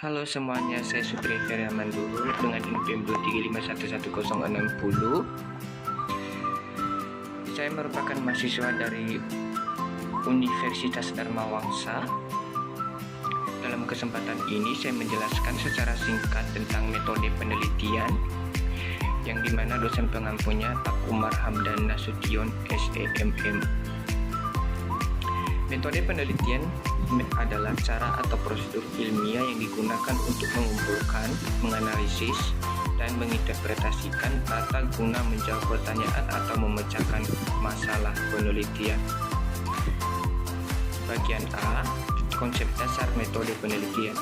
Halo semuanya, saya Sutri Feriaman dulu dengan NPM 235111060. Saya merupakan mahasiswa dari Universitas Dharma Wangsa. Dalam kesempatan ini saya menjelaskan secara singkat tentang metode penelitian yang dimana dosen pengampunya Pak Umar Hamdan Nasution SEMM. Metode penelitian adalah cara atau prosedur ilmiah yang digunakan untuk mengumpulkan, menganalisis, dan menginterpretasikan data guna menjawab pertanyaan atau memecahkan masalah penelitian. Bagian A, konsep dasar metode penelitian.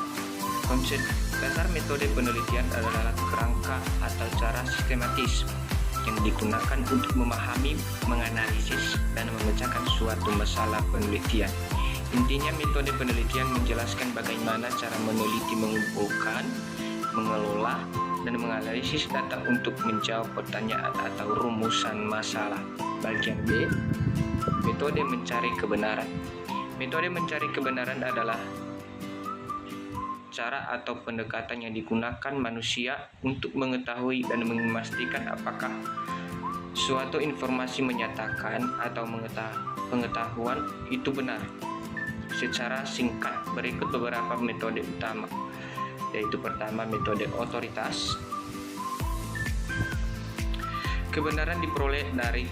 Konsep dasar metode penelitian adalah kerangka atau cara sistematis yang digunakan untuk memahami, menganalisis, dan memecahkan suatu masalah penelitian. Intinya, metode penelitian menjelaskan bagaimana cara meneliti mengumpulkan, mengelola, dan menganalisis data untuk menjawab pertanyaan atau rumusan masalah. Bagian B, metode mencari kebenaran. Metode mencari kebenaran adalah cara atau pendekatan yang digunakan manusia untuk mengetahui dan memastikan apakah suatu informasi menyatakan atau pengetahuan itu benar. Secara singkat, berikut beberapa metode utama, yaitu pertama, metode otoritas. Kebenaran diperoleh dari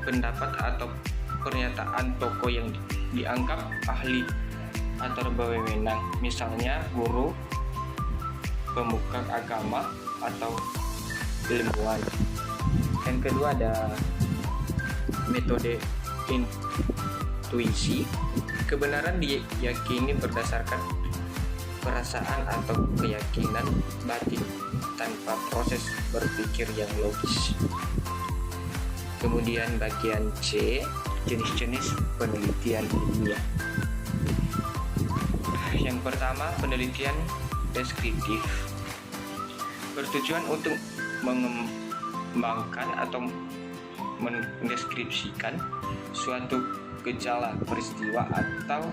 pendapat atau pernyataan tokoh yang dianggap ahli atau berwenang, misalnya guru, pemuka agama, atau ilmuwan. Yang kedua ada metode intuisi. Kebenaran diyakini berdasarkan perasaan atau keyakinan batin tanpa proses berpikir yang logis. Kemudian bagian C, jenis-jenis penelitian ilmiah. Yang pertama, penelitian deskriptif, bertujuan untuk mengembangkan atau mendeskripsikan suatu gejala, peristiwa, atau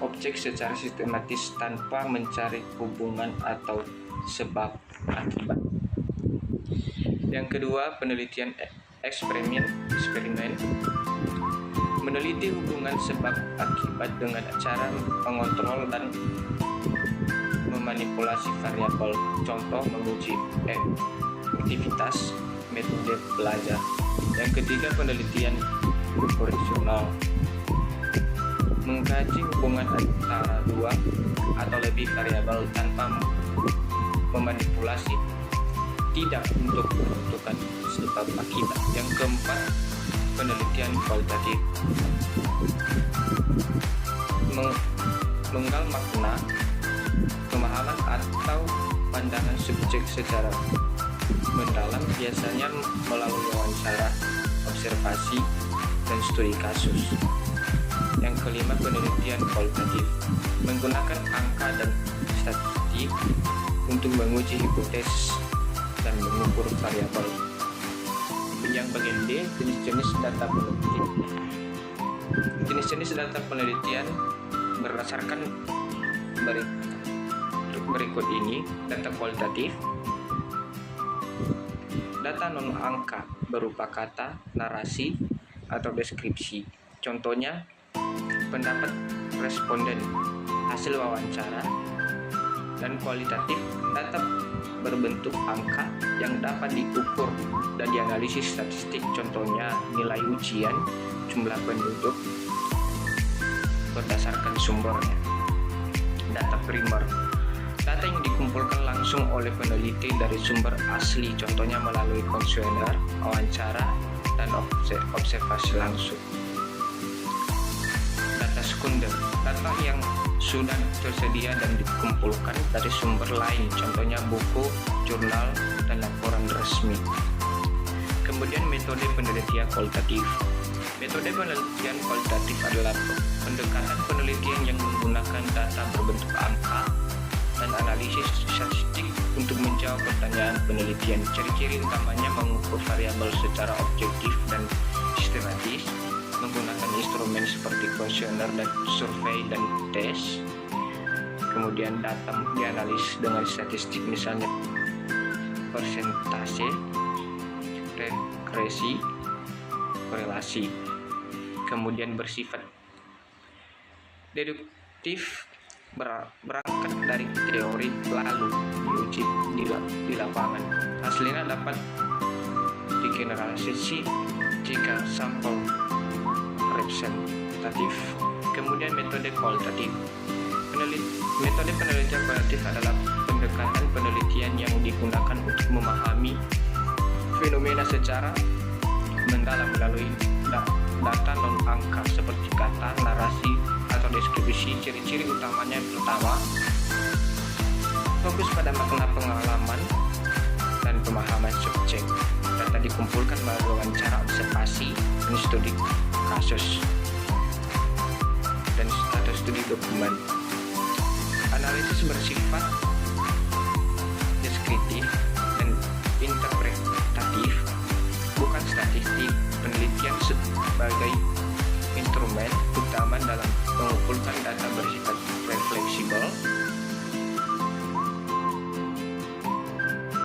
objek secara sistematis tanpa mencari hubungan atau sebab akibat. Yang kedua, penelitian eksperimen, meneliti hubungan sebab akibat dengan cara mengontrol dan memanipulasi variabel. Contoh, menguji aktivitas metode belajar. Yang ketiga, penelitian horizontal, mengkaji hubungan antara dua atau lebih variabel tanpa memanipulasi, tidak untuk menentukan sebab akibat. Yang keempat, penelitian kualitatif, menggal makna, pemahaman atau pandangan subjek secara mendalam, biasanya melalui wawancara, observasi, dan studi kasus. Yang kelima, penelitian kualitatif, menggunakan angka dan statistik untuk menguji hipotesis dan mengukur variabel. Yang bagian D, jenis-jenis data penelitian. Jenis-jenis data penelitian berdasarkan berikut ini. Data kualitatif, data non-angka berupa kata, narasi, atau deskripsi. Contohnya, pendapat responden, hasil wawancara. Dan kualitatif, data berbentuk angka yang dapat diukur dan dianalisis statistik. Contohnya, nilai ujian, jumlah penduduk berdasarkan sumbernya. Data primer, data yang dikumpulkan langsung oleh peneliti dari sumber asli, contohnya melalui kuesioner, wawancara, dan observasi langsung. Data sekunder, data yang sudah tersedia dan dikumpulkan dari sumber lain, contohnya buku, jurnal, dan laporan resmi. Kemudian metode penelitian kualitatif. Metode penelitian kualitatif adalah pendekatan penelitian yang menggunakan data berbentuk angka dan analisis statistik untuk menjawab pertanyaan penelitian. Ciri-ciri utamanya mengukur variabel secara objektif dan sistematis, menggunakan instrumen seperti kuesioner dan survei dan tes, Kemudian data dianalisis dengan statistik, misalnya persentase, regresi, korelasi. Kemudian bersifat deduktif, berangkat dari teori lalu diuji di lapangan. Hasilnya dapat digeneralisasi jika sampel representatif. Kemudian metode kualitatif. Metode penelitian kualitatif adalah pendekatan penelitian yang digunakan untuk memahami fenomena secara mendalam melalui data non-angka seperti kata, narasi, atau deskripsi. Ciri-ciri utamanya yang pertama, fokus pada makna pengalaman dan pemahaman subjek. Data dikumpulkan melalui wawancara, observasi, dan studi kasus atau studi dokumen. Analisis bersifat deskriptif dan interpretatif, bukan statistik. Penelitian sebagai instrumen utama dalam mengumpulkan data bersifat